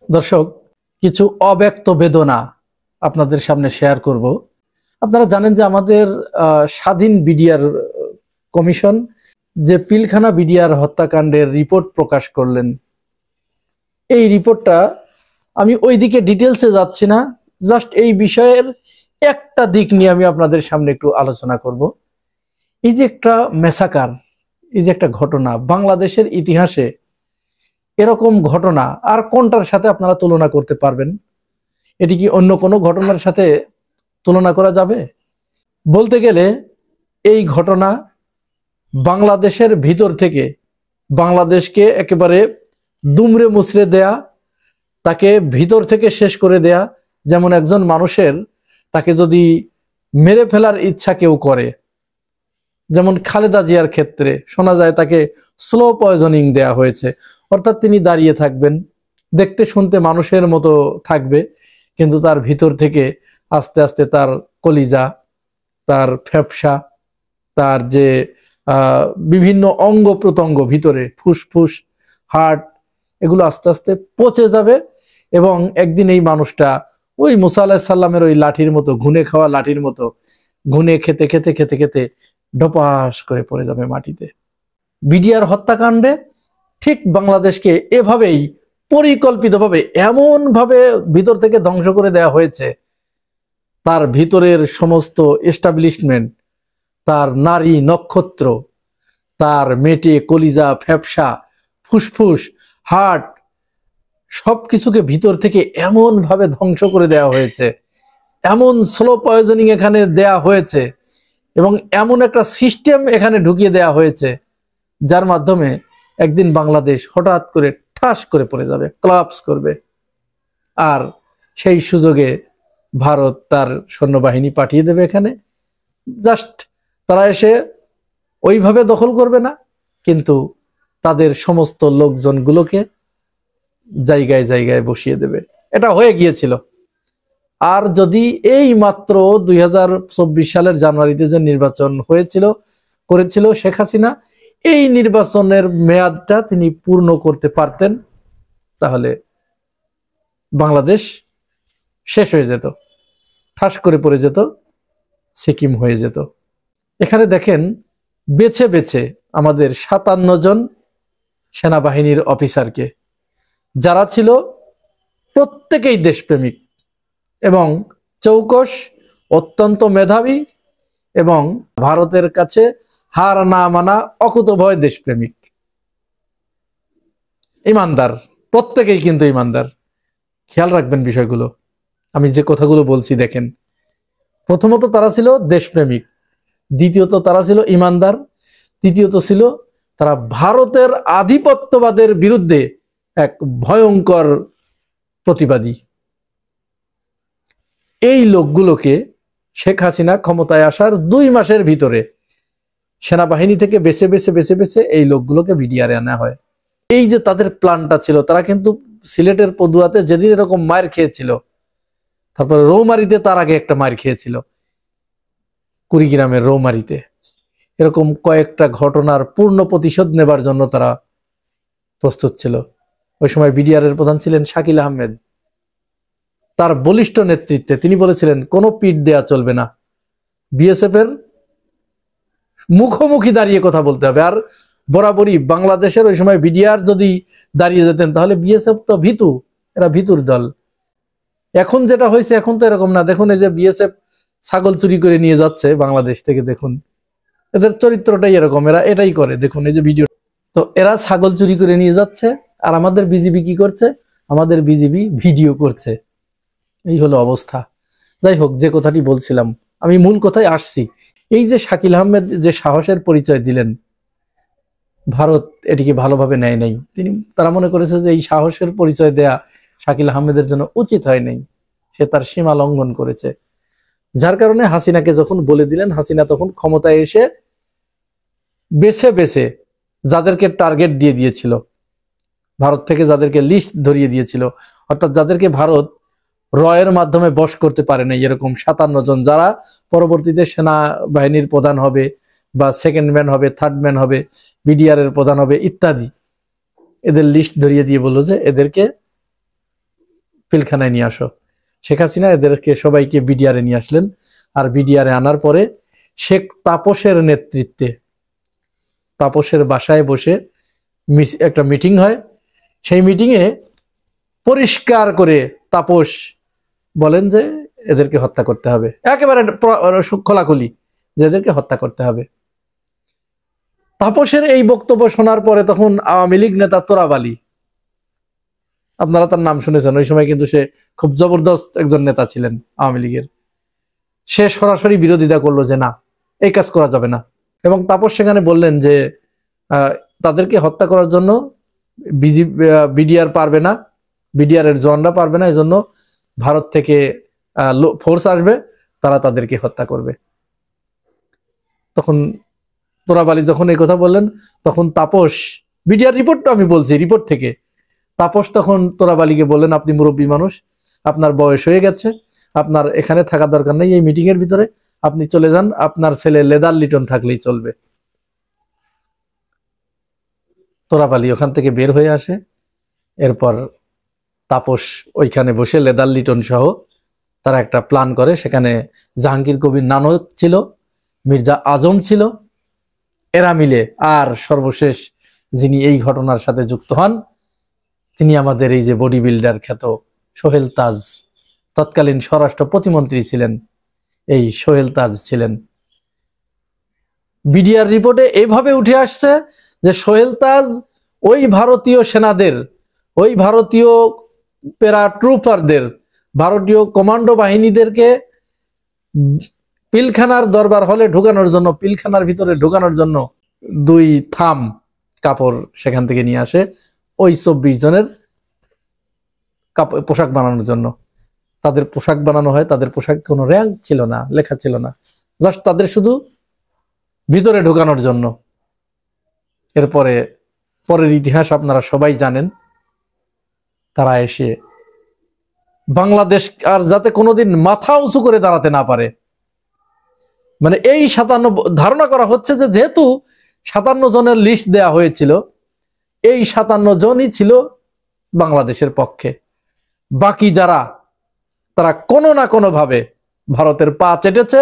দর্শক, কিছু অব্যক্ত বেদনা আপনাদের সামনে শেয়ার করব। আপনারা জানেন যে আমাদের স্বাধীন বিডিআর কমিশন যে পিলখানা বিডিআর হত্যাকাণ্ডের রিপোর্ট প্রকাশ করলেন, এই রিপোর্টটা আমি ওইদিকে ডিটেলসে যাচ্ছি না, জাস্ট এই বিষয়ের একটা দিক নিয়ে আমি আপনাদের সামনে একটু আলোচনা করব। এই যে একটা মেসাকার, এই যে একটা ঘটনা, বাংলাদেশের ইতিহাসে এরকম ঘটনা আর কোনটার সাথে আপনারা তুলনা করতে পারবেন? এটি কি অন্য কোনো ঘটনার সাথে তুলনা করা যাবে? বলতে গেলে এই ঘটনা বাংলাদেশের ভিতর থেকে বাংলাদেশকে একেবারে দুমড়ে মুচড়ে দেয়া, তাকে ভিতর থেকে শেষ করে দেয়া। যেমন একজন মানুষের তাকে যদি মেরে ফেলার ইচ্ছা কেউ করে, যেমন খালেদা জিয়ার ক্ষেত্রে শোনা যায় তাকে স্লো পয়জনিং দেয়া হয়েছে, অর্থাৎ তিনি দাঁড়িয়ে থাকবেন, দেখতে শুনতে মানুষের মতো থাকবে, কিন্তু তার ভিতর থেকে আস্তে আস্তে তার কলিজা, তার ফ্যাপসা, তার যে বিভিন্ন অঙ্গ প্রত্যঙ্গ ভিতরে, ফুসফুস, হার্ট, এগুলো আস্তে আস্তে পচে যাবে এবং একদিন এই মানুষটা ওই মুসা আলাইহিস সালামের ওই লাঠির মতো, ঘুনে খাওয়া লাঠির মতো ঘুনে খেতে খেতে খেতে খেতে ডপাস করে পড়ে যাবে মাটিতে। বিডিআর হত্যাকাণ্ডে ঠিক বাংলাদেশকে এভাবেই পরিকল্পিতভাবে এমন ভাবে ভিতর থেকে ধ্বংস করে দেওয়া হয়েছে। তার ভিতরের সমস্ত এস্টাবলিশমেন্ট, তার নারী নক্ষত্র, তার মেটে, কলিজা, ফ্যাপসা, ফুসফুস, হার্ট, সবকিছুকে ভিতর থেকে এমন ভাবে ধ্বংস করে দেওয়া হয়েছে, এমন স্লো পয়জনিং এখানে দেয়া হয়েছে এবং এমন একটা সিস্টেম এখানে ঢুকিয়ে দেয়া হয়েছে যার মাধ্যমে একদিন বাংলাদেশ হঠাৎ করে ঠাস করে পড়ে যাবে, ক্লাপস করবে। আর সেই সুযোগে ভারত তার সৈন্যবাহিনী পাঠিয়ে দেবে এখানে। জাস্ট তারা এসে ওইভাবে দখল করবে না, কিন্তু তাদের সমস্ত লোকজনগুলোকে জায়গায় জায়গায় বসিয়ে দেবে। এটা হয়ে গিয়েছিল। আর যদি এই মাত্র 2024 সালের জানুয়ারিতে যে নির্বাচন করেছিল শেখ হাসিনা, এই নির্বাচনের মেয়াদটা তিনি পূর্ণ করতে পারতেন, তাহলে বাংলাদেশ শেষ হয়ে যেত, ঠাস করে পড়ে যেত, সিকিম হয়ে যেত। এখানে দেখেন, বেছে বেছে আমাদের 57 জন সেনাবাহিনীর অফিসারকে, যারা ছিল প্রত্যেকেই দেশপ্রেমিক এবং চৌকস, অত্যন্ত মেধাবী এবং ভারতের কাছে হার না মানা অকুতোভয় দেশপ্রেমিক, ইমানদার, প্রত্যেকেই কিন্তু ইমানদার। খেয়াল রাখবেন বিষয়গুলো, আমি যে কথাগুলো বলছি দেখেন। প্রথমত তারা ছিল দেশপ্রেমিক, দ্বিতীয়ত তারা ছিল ইমানদার, তৃতীয়ত ছিল তারা ভারতের আধিপত্যবাদের বিরুদ্ধে এক ভয়ঙ্কর প্রতিবাদী। এই লোকগুলোকে শেখ হাসিনা ক্ষমতায় আসার 2 মাসের ভিতরে সেনাবাহিনী থেকে বেছে বেছে বেছে বেছে এই লোকগুলোকে বিডিআরে আনা হয়। এই যে তাদের প্ল্যানটা ছিল, তারা কিন্তু সিলেটের পদুয়াতে যেদিন এরকম মার খেয়েছিল, তারপরে রৌমারিতে তার আগে একটা মার খেয়েছিল, কুড়িগ্রামের রৌমারিতে, এরকম কয়েকটা ঘটনার পূর্ণ প্রতিশোধ নেবার জন্য তারা প্রস্তুত ছিল। ওই সময় বিডিআর এর প্রধান ছিলেন শাকিল আহমেদ। তার বলিষ্ঠ নেতৃত্বে তিনি বলেছিলেন কোনো পিঠ দেয়া চলবে না, বিএসএফ এর মুখোমুখি দাঁড়িয়ে কথা বলতে হবে। আর বরাবরই বাংলাদেশের ওই সময় বিডিআর যদি দাঁড়িয়ে যেতেন, তাহলে বিএসএফ তো ভীতু, এরা ভীতুর দল। এখন যেটা হয়েছে, এখন তো এরকম না। দেখুন, এই যে বিএসএফ ছাগল চুরি করে নিয়ে যাচ্ছে বাংলাদেশ থেকে, দেখুন এদের চরিত্রটাই এরকম, এরা এটাই করে। দেখুন এই যে ভিডিও, তো এরা ছাগল চুরি করে নিয়ে যাচ্ছে, আর আমাদের বিজিবি কি করছে? আমাদের বিজিবি ভিডিও করছে। এই হলো অবস্থা। যাই হোক, যে কথাটি বলছিলাম, আমি মূল কথায় আসছি। এই যে শাকিল আহমেদ যে সাহসের পরিচয় দিলেন, ভারত এটিকে ভালোভাবে নেয় নাই। তারা মনে করেছে যে এই সাহসের পরিচয় দেয়া শাকিল আহমেদের জন্য উচিত হয় নাই, সে তার সীমা লঙ্ঘন করেছে। যার কারণে হাসিনাকে যখন বলে দিলেন, হাসিনা তখন ক্ষমতায় এসে বেছে বেছে যাদেরকে টার্গেট দিয়ে দিয়েছিল, ভারত থেকে যাদেরকে লিস্ট ধরিয়ে দিয়েছিল, অর্থাৎ যাদেরকে ভারত রয়ের মাধ্যমে বশ করতে পারে না, এরকম 57 জন, যারা পরবর্তীতে সেনাবাহিনীর প্রধান হবে বা সেকেন্ড ম্যান হবে, থার্ড ম্যান হবে, বিডিআর এর প্রধান হবে ইত্যাদি, এদের লিস্ট ধরিয়ে দিয়ে বললো যে এদেরকে পিলখানায় নিয়ে আসো। শেখ হাসিনা এদেরকে সবাইকে বিডিআরে নিয়ে আসলেন। আর বিডিআরে আনার পরে শেখ তাপসের নেতৃত্বে তাপসের বাসায় বসে একটা মিটিং হয়। সেই মিটিংয়ে পরিষ্কার করে তাপস বলেন যে এদেরকে হত্যা করতে হবে, একেবারে খোলাখুলি যে এদেরকে হত্যা করতে হবে। তাপসের এই বক্তব্য শোনার পরে তখন আওয়ামী লীগ নেতা তোরাব আলী, আপনারা তার নাম শুনেছেন, ওই সময় কিন্তু সে খুব জবরদস্ত একজন নেতা ছিলেন আওয়ামী লীগের, সে সরাসরি বিরোধিতা করলো যে না, এই কাজ করা যাবে না। এবং তাপস সেখানে বললেন যে তাদেরকে হত্যা করার জন্য বিডিআর পারবে না, বিডিআর এর জওয়ানরা পারবে না, এজন্য ভারত থেকে ফোর্স আসবে, তারা তাদেরকে হত্যা করবে। তখন তোরাব আলী যখন এই কথা বললেন, তখন তাপস, বিডিআর রিপোর্ট আমি বলছি, রিপোর্ট থেকে তাপস তখন তোরাব আলীকে বললেন, আপনি মুরব্বী মানুষ, আপনার বয়স হয়ে গেছে, আপনার এখানে থাকা দরকার নেই এই মিটিং এর ভিতরে, আপনি চলে যান, আপনার ছেলে লেদার লিটন থাকলেই চলবে। তোরাব আলী ওখান থেকে বের হয়ে আসে। এরপর তাপস ওইখানে বসে লেদার লিটন সহ তারা একটা প্ল্যান করে। সেখানে জাহাঙ্গীর কবির নানক ছিল, মির্জা আজম ছিল, এরা মিলে, আর সর্বশেষ যিনি এই ঘটনার সাথে যুক্ত হন তিনি আমাদের এই যে বডি বিল্ডার খ্যাত সোহেল তাজ, তৎকালীন স্বরাষ্ট্র প্রতিমন্ত্রী ছিলেন, এই সোহেল তাজ ছিলেন। বিডিআর রিপোর্টে এইভাবে উঠে আসছে যে সোহেল তাজ ওই ভারতীয় সেনাদের, ওই ভারতীয় প্যারাট্রুপারদের, ভারতীয় কমান্ডো বাহিনীদেরকে পিলখানার দরবার হলে ঢোকানোর জন্য, পিলখানার ভিতরে ঢোকানোর জন্য 2 থাম কাপড় সেখান থেকে নিয়ে আসে ওই 24 জনের পোশাক বানানোর জন্য। তাদের পোশাক বানানো হয়, তাদের পোশাক কোনো র্যাঙ্ক ছিল না, লেখা ছিল না, জাস্ট তাদের শুধু ভিতরে ঢোকানোর জন্য। এরপরে পরের ইতিহাস আপনারা সবাই জানেন। তারা এসে বাংলাদেশ আর যাতে কোনোদিন মাথা উঁচু করে দাঁড়াতে না পারে, মানে এই 57, ধারণা করা হচ্ছে যে যেহেতু 57 জনের লিস্ট দেয়া হয়েছিল, এই 57 জনই ছিল বাংলাদেশের পক্ষে। বাকি যারা, তারা কোনো না কোনো ভাবে ভারতের পা চেটেছে,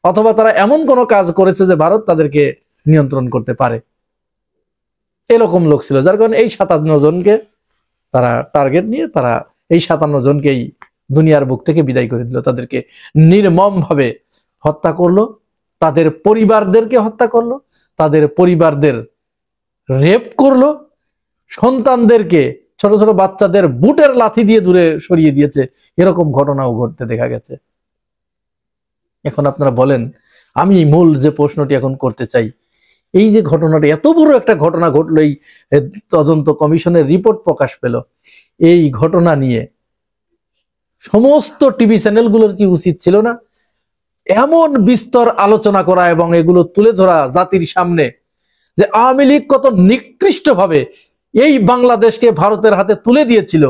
অথবা তারা এমন কোনো কাজ করেছে যে ভারত তাদেরকে নিয়ন্ত্রণ করতে পারে, এরকম লোক ছিল। যার কারণে এই 57 জনকে তারা টার্গেট নিয়ে তারা এই 57 জনকেই দুনিয়ার বুক থেকে বিদায় করে দিল, তাদেরকে নির্মম ভাবে হত্যা করলো, তাদের পরিবারদেরকে হত্যা করলো, তাদের পরিবারদের রেপ করলো, সন্তানদেরকে, ছোট ছোট বাচ্চাদের বুটের লাথি দিয়ে দূরে সরিয়ে দিয়েছে, এরকম ঘটনাও ঘটতে দেখা গেছে। এখন আপনারা বলেন, আমি মূল যে প্রশ্নটি এখন করতে চাই, এই যে ঘটনাটা, এত বড় একটা ঘটনা ঘটলো, এই তদন্ত কমিশনের রিপোর্ট প্রকাশ পেল, এই ঘটনা নিয়ে সমস্ত টিভি চ্যানেলগুলোর কি উচিত ছিল না এমন বিস্তর আলোচনা করা এবং এগুলো তুলে ধরা জাতির সামনে, যে আওয়ামী লীগ কত নিকৃষ্ট ভাবে এই বাংলাদেশকে ভারতের হাতে তুলে দিয়েছিল,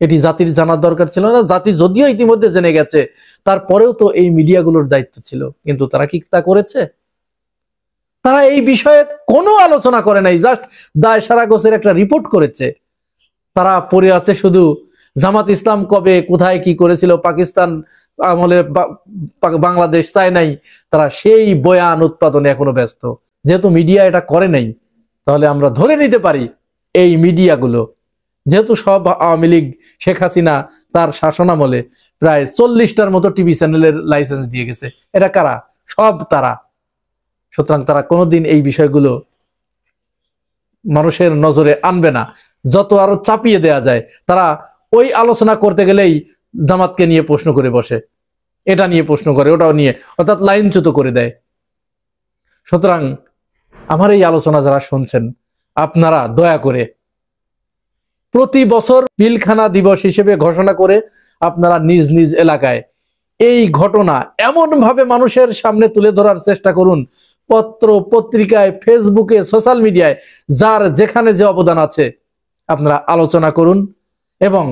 এটি জাতির জানার দরকার ছিল না? জাতি যদিও ইতিমধ্যে জেনে গেছে, তারপরেও তো এই মিডিয়াগুলোর দায়িত্ব ছিল, কিন্তু তারা কি তা করেছে? তারা এই বিষয়ে কোনো আলোচনা করে নাই, জাস্ট দায় সারা গোছের একটা রিপোর্ট করেছে। তারা পড়ে আছে শুধু জামাত ইসলাম কবে কোথায় কি করেছিল, পাকিস্তান আমলে বাংলাদেশ চায় নাই, তারা সেই বয়ান উৎপাদনে এখনো ব্যস্ত। যেহেতু মিডিয়া এটা করে নাই, তাহলে আমরা ধরে নিতে পারি এই মিডিয়াগুলো, যেহেতু সব আওয়ামী লীগ, শেখ হাসিনা তার শাসনামলে প্রায় 40টার মতো টিভি চ্যানেলের লাইসেন্স দিয়ে গেছে, এটা কারা? সব তারা। সুতরাং তারা কোনোদিন এই বিষয়গুলো মানুষের নজরে আনবে না, যত আরো চাপিয়ে দেয়া যায়। তারা ওই আলোচনা করতে গেলেই জামাতকে নিয়ে প্রশ্ন করে বসে, এটা নিয়ে প্রশ্ন করে, ওটাও নিয়ে, অর্থাৎ লাইনচ্যুত করে দেয়। সুতরাং আমার এই আলোচনা যারা শুনছেন, আপনারা দয়া করে প্রতি বছর পিলখানা দিবস হিসেবে ঘোষণা করে আপনারা নিজ নিজ এলাকায় এই ঘটনা এমন ভাবে মানুষের সামনে তুলে ধরার চেষ্টা করুন, পত্র পত্রিকায়, ফেসবুকে, সোশ্যাল মিডিয়ায়, যার যেখানে যে অবদান আছে আপনারা আলোচনা করুন এবং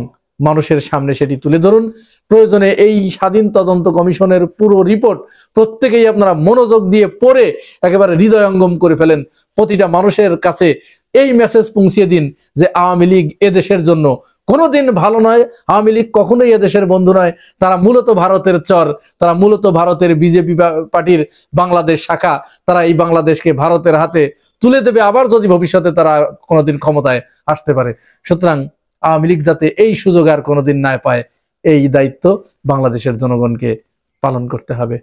মানুষের সামনে সেটি তুলে ধরুন। প্রয়োজনে এই স্বাধীন তদন্ত কমিশনের পুরো রিপোর্ট প্রত্যেকেই আপনারা মনোযোগ দিয়ে পড়ে একেবারে হৃদয়ঙ্গম করে ফেলেন। প্রতিটা মানুষের কাছে এই মেসেজ পৌঁছিয়ে দিন যে আওয়ামী লীগ এদেশের জন্য কোনোদিন ভালো নয়। আওয়ামী লীগ কখনোই এদেশের বন্ধু নয়। তারা মূলত ভারতের চর, তারা মূলত ভারতের বিজেপি পার্টির বাংলাদেশ শাখা। তারা এই বাংলাদেশকে ভারতের হাতে তুলে দেবে আবার যদি ভবিষ্যতে তারা কোনোদিন ক্ষমতায় আসতে পারে। সুতরাং আওয়ামী লীগ যাতে এই সুযোগ আর কোনোদিন না পায়, এই দায়িত্ব বাংলাদেশের জনগণকে পালন করতে হবে।